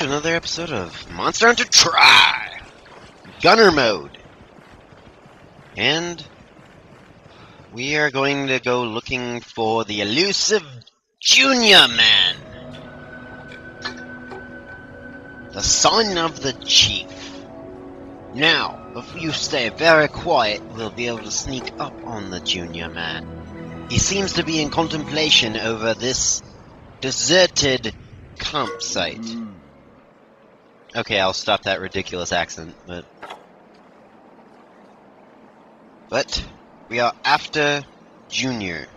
to another episode of Monster Hunter Try! Gunner mode! And we are going to go looking for the elusive Junior Man! The son of the chief. Now, if you stay very quiet, we'll be able to sneak up on the Junior Man. He seems to be in contemplation over this deserted campsite. Okay, I'll stop that ridiculous accent, but we are after Junior.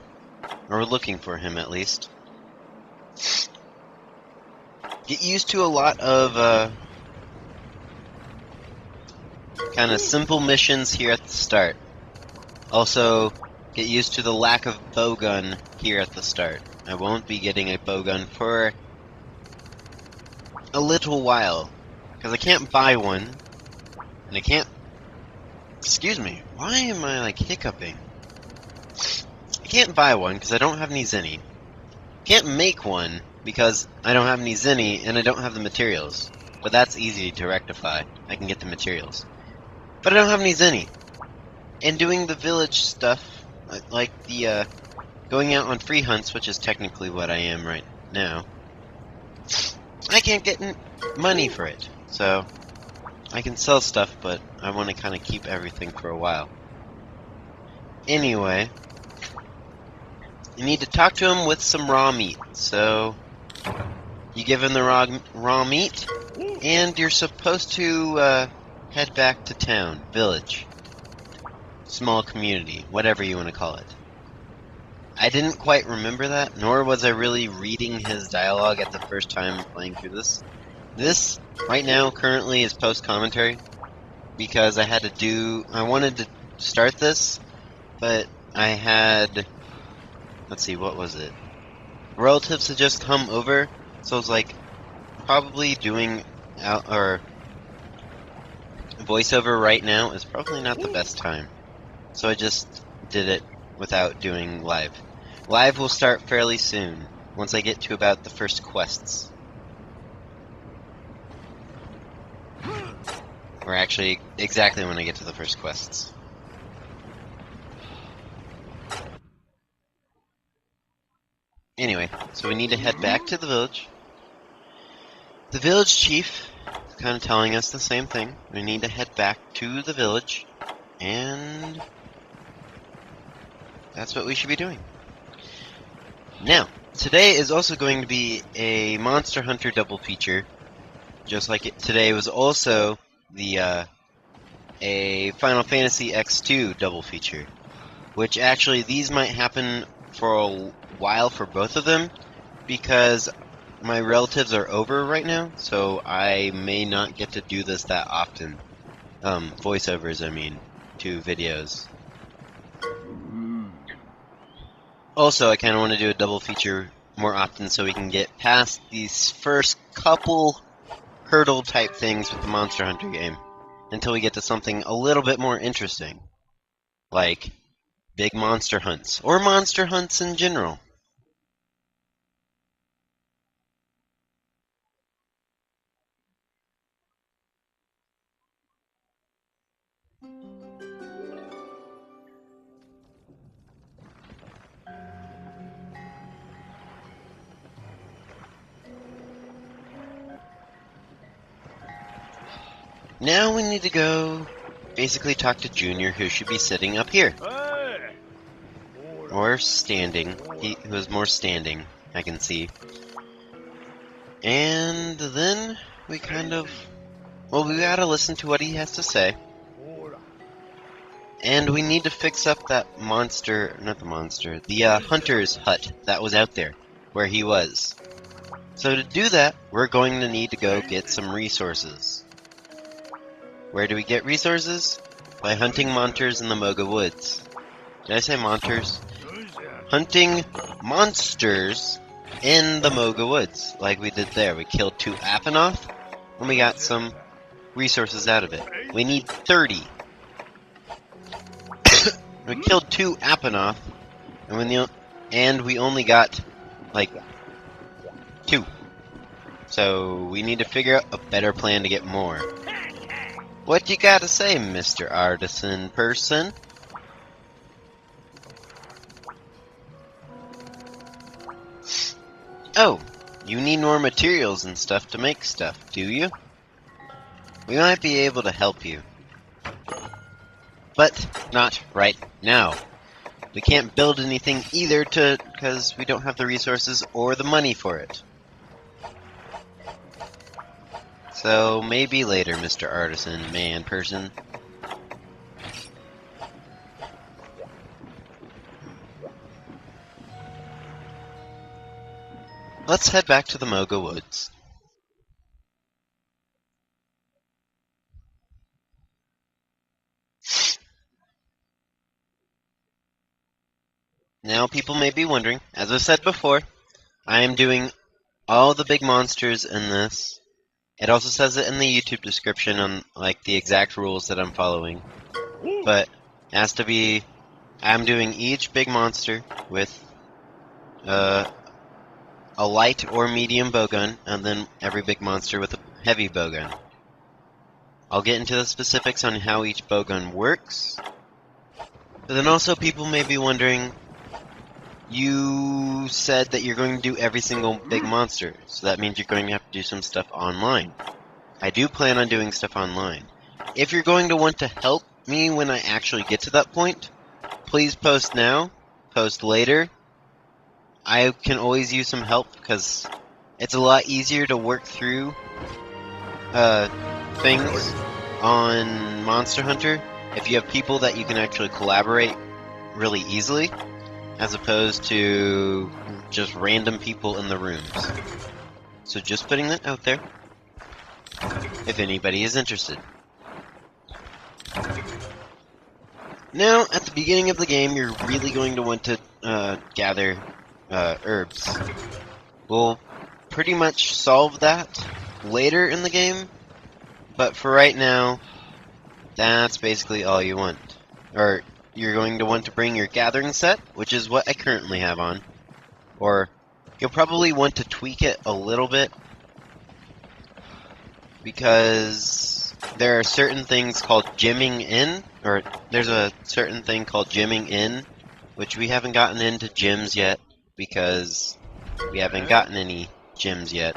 Or we're looking for him, at least. Get used to a lot of, kind of simple missions here at the start. Also, get used to the lack of bowgun here at the start. I won't be getting a bowgun for a little while, because I can't buy one, and I can't... Excuse me, why am I, like, hiccuping? I can't buy one, because I don't have any zenny. Can't make one, because I don't have any zenny, and I don't have the materials. But that's easy to rectify. I can get the materials. But I don't have any zenny. And doing the village stuff, like the, going out on free hunts, which is technically what I am right now, I can't get money for it. So, I can sell stuff, but I want to kind of keep everything for a while. Anyway, you need to talk to him with some raw meat. So, you give him the raw meat, and you're supposed to head back to town, village, small community, whatever you want to call it. I didn't quite remember that, nor was I really reading his dialogue at the first time playing through this. This, right now, currently is post-commentary, because I wanted to start this, but I had, let's see, what was it? Relatives had just come over, so I was like, probably doing voiceover right now is probably not the best time. So I just did it without doing live. Live will start fairly soon, once I get to about the first quests. Or actually, exactly when I get to the first quests. Anyway, so we need to head back to the village. The village chief is kind of telling us the same thing. We need to head back to the village, and that's what we should be doing. Now, today is also going to be a Monster Hunter double feature, just like today was also the a Final Fantasy X2 double feature, which actually these might happen for a while for both of them, because my relatives are over right now, so I may not get to do this that often. Voiceovers, I mean, to videos. Also, I kind of want to do a double feature more often so we can get past these first couple hurdle type things with the Monster Hunter game until we get to something a little bit more interesting, like big monster hunts, or monster hunts in general. Now we need to go basically talk to Junior, who should be sitting up here. Or standing. He was more standing, I can see. And then we kind of... well, we gotta listen to what he has to say. And we need to fix up that monster... not the monster. The hunter's hut that was out there, where he was. So to do that, we're going to need to go get some resources. Where do we get resources? By hunting monsters in the Moga Woods. Did I say monsters? Hunting monsters in the Moga Woods, like we did there. We killed 2 Apanoth, and we got some resources out of it. We need 30. We killed 2 Apanoth, and we only got, like, 2. So we need to figure out a better plan to get more. What you gotta say, Mr. Artisan person? Oh, you need more materials and stuff to make stuff, do you? We might be able to help you. But not right now. We can't build anything either because we don't have the resources or the money for it. So maybe later, Mr. Artisan man person. Let's head back to the Moga Woods. Now people may be wondering, as I said before, I am doing all the big monsters in this. It also says it in the YouTube description on like the exact rules that I'm following. But it has to be, I'm doing each big monster with a light or medium bowgun, and then every big monster with a heavy bowgun. I'll get into the specifics on how each bowgun works. But then also people may be wondering, you said that you're going to do every single big monster, so that means you're going to have to do some stuff online. I do plan on doing stuff online. If you're going to want to help me when I actually get to that point, please post now, post later. I can always use some help because it's a lot easier to work through things on Monster Hunter if you have people that you can actually collaborate really easily, as opposed to just random people in the rooms. So just putting that out there, if anybody is interested. Now, at the beginning of the game, you're really going to want to gather herbs. We'll pretty much solve that later in the game, but for right now, that's basically all you want. Or you're going to want to bring your gathering set, which is what I currently have on. Or you'll probably want to tweak it a little bit, because there are certain things called gymming in, or there's a certain thing called gymming in, which we haven't gotten into gyms yet, because we haven't gotten any gyms yet.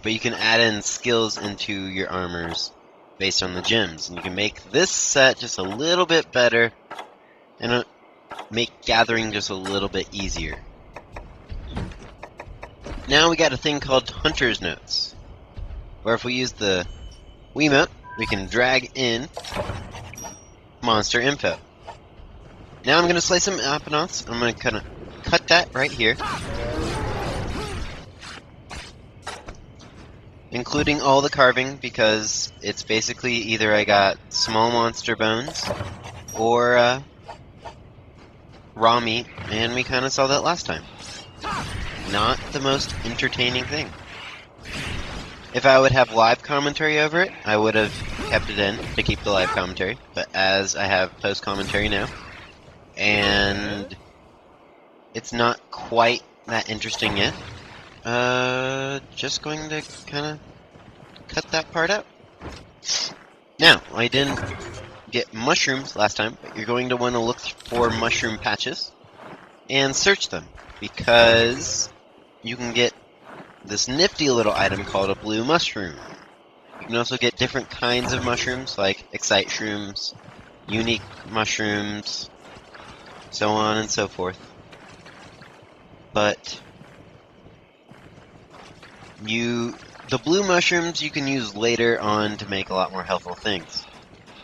But you can add in skills into your armors based on the gyms, and you can make this set just a little bit better, and make gathering just a little bit easier. Now we got a thing called Hunter's Notes, where if we use the Wiimote, we can drag in monster info. Now I'm going to slice some Apanoths. I'm going to kind of cut that right here, including all the carving, because it's basically either I got small monster bones or raw meat, and we kind of saw that last time. Not the most entertaining thing. If I would have live commentary over it, I would have kept it in to keep the live commentary, but as I have post commentary now, and it's not quite that interesting yet, just going to kind of cut that part out. Now, I didn't get mushrooms last time, but you're going to want to look for mushroom patches and search them, because you can get this nifty little item called a blue mushroom. You can also get different kinds of mushrooms, like excite shrooms, unique mushrooms, so on and so forth. But the blue mushrooms you can use later on to make a lot more helpful things.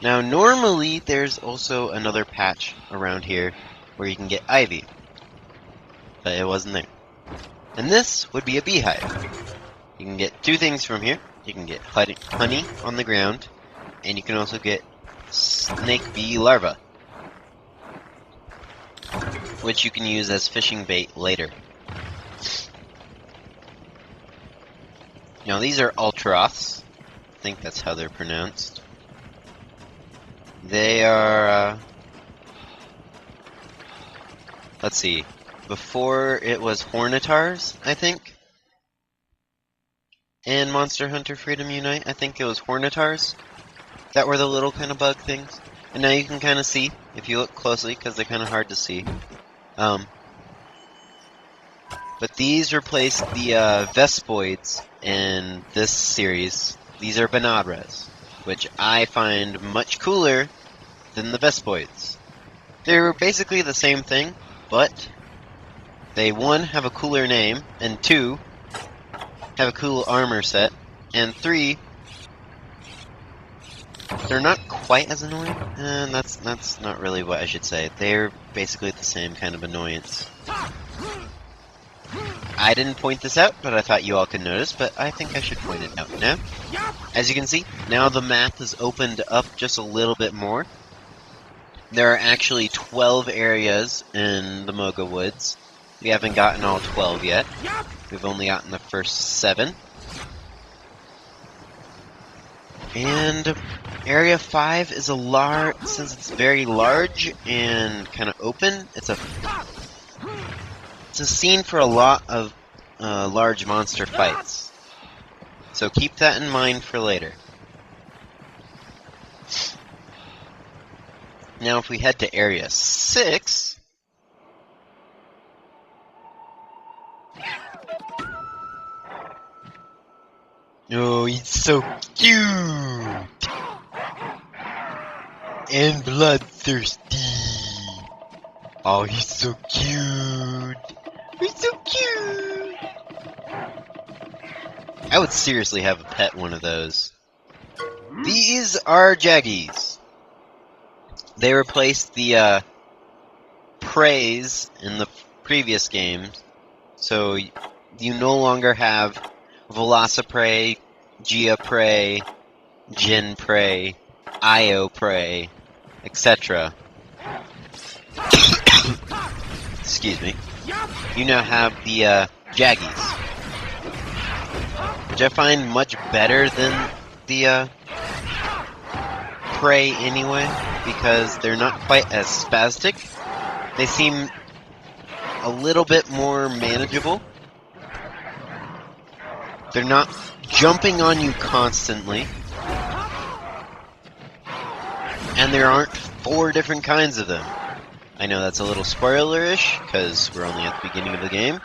Now, normally there's also another patch around here where you can get ivy, but it wasn't there. And this would be a beehive. You can get two things from here. You can get honey on the ground, and you can also get snake bee larvae, which you can use as fishing bait later. Now these are Ultroths. I think that's how they're pronounced. They are, let's see, before it was Hornetars, I think. and Monster Hunter Freedom Unite. I think it was Hornetars that were the little kind of bug things. And now you can kind of see, if you look closely, because they're kind of hard to see. But these replace the Vespoids in this series. These are Banabras, which I find much cooler than the Vespoids. They're basically the same thing, but they, 1, have a cooler name, and 2, have a cool armor set, and 3, they're not quite as annoying. And that's not really what I should say. They're basically the same kind of annoyance. I didn't point this out, but I thought you all could notice, but I think I should point it out now. As you can see, now the map is opened up just a little bit more. There are actually 12 areas in the Moga Woods. We haven't gotten all 12 yet. We've only gotten the first 7. And Area 5 is a large, since it's very large and kind of open, it's a scene for a lot of large monster fights. So keep that in mind for later. Now if we head to Area 6... Oh, he's so cute! And bloodthirsty! Oh, he's so cute! He's so cute! I would seriously have a pet one of those. These are Jaggies. They replaced the Preys in the previous games, so you no longer have Velociprey, Geoprey, Genprey, Ioprey, etc. Excuse me. You now have the Jaggies, which I find much better than the Prey anyway, because they're not quite as spastic. They seem a little bit more manageable. They're not jumping on you constantly. And there aren't 4 different kinds of them. I know that's a little spoiler-ish, because we're only at the beginning of the game.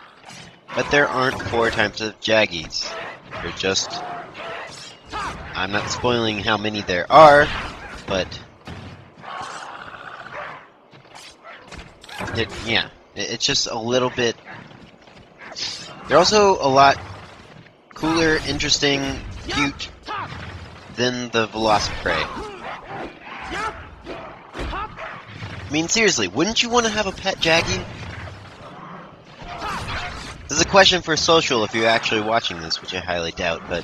But there aren't 4 types of Jaggies. They're just... I'm not spoiling how many there are, but... it's just a little bit... They're also a lot cooler, interesting, cute than the Velociprey. I mean, seriously, wouldn't you want to have a pet Jaggy? This is a question for Social if you're actually watching this, which I highly doubt, but...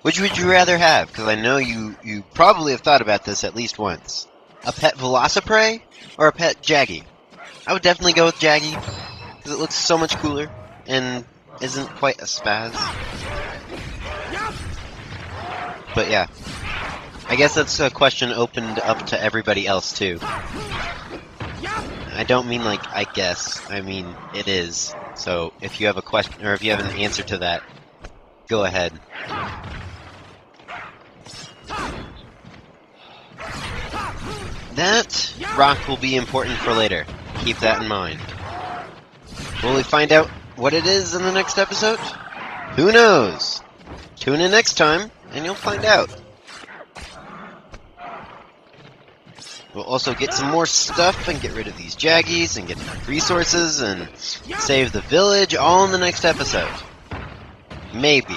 Which would you rather have? Because I know you probably have thought about this at least once. A pet Velociprey or a pet Jaggy? I would definitely go with Jaggy, because it looks so much cooler, and isn't quite a spaz. But yeah. I guess that's a question opened up to everybody else, too. I don't mean like, I guess. I mean, it is. So, if you have a question, or if you have an answer to that, go ahead. That rock will be important for later. Keep that in mind. Will we find out what it is in the next episode? Who knows? Tune in next time, and you'll find out. We'll also get some more stuff and get rid of these Jaggies and get resources and save the village all in the next episode. Maybe.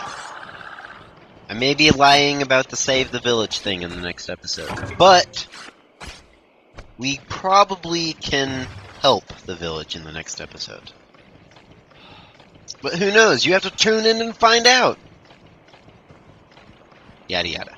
I may be lying about the save the village thing in the next episode, but we probably can help the village in the next episode. But who knows? You have to tune in and find out. Yada yada.